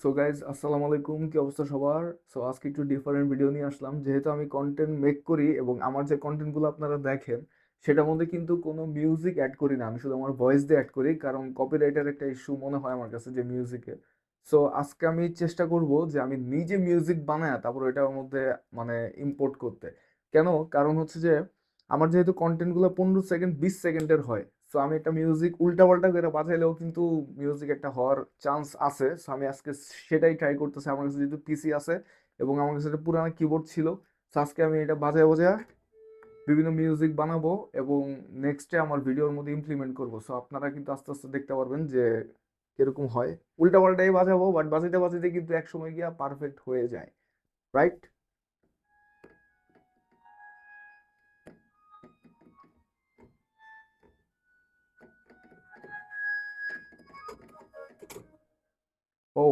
So guys আসসালামু আলাইকুম, কি অবস্থা সবার? সো আজকে একটু ডিফারেন্ট ভিডিও নিয়ে আসলাম, যেহেতু আমি কন্টেন্ট মেক করি এবং আমার যে কন্টেন্টগুলো আপনারা দেখেন সেটার মধ্যে কিন্তু কোনো মিউজিক অ্যাড করি না। আমি শুধু আমার ভয়েস দিয়ে অ্যাড করি, কারণ কপিরাইটের একটা ইস্যু মনে হয় আমার কাছে যে মিউজিকে। সো আজকে আমি চেষ্টা করব যে আমি নিজে মিউজিক বানায় তারপর এটার মধ্যে মানে ইম্পোর্ট করতে। কেন? কারণ হচ্ছে যে আমার যেহেতু কন্টেন্টগুলো 15 সেকেন্ড 20 সেকেন্ডের হয়, সো আমি একটা মিউজিক উল্টাপাল্টা করে বাজাইলেও কিন্তু মিউজিক একটা হওয়ার চান্স আছে। সো আমি আজকে সেটাই ট্রাই করতেছি। আমার কাছে যেহেতু পিসি আছে এবং আমার কাছে একটা পুরানো কিবোর্ড ছিল, সো আজকে আমি এটা বাজায় বাজায় বিভিন্ন মিউজিক বানাবো এবং নেক্সটে আমার ভিডিওর মধ্যে ইমপ্লিমেন্ট করবো। সো আপনারা কিন্তু আস্তে আস্তে দেখতে পারবেন যে কিরকম হয়। উল্টাপাল্টাই বাজাবো, বাট বাজাইতে বাজাইতে কিন্তু এক সময় গিয়া পারফেক্ট হয়ে যায়, রাইট? ও,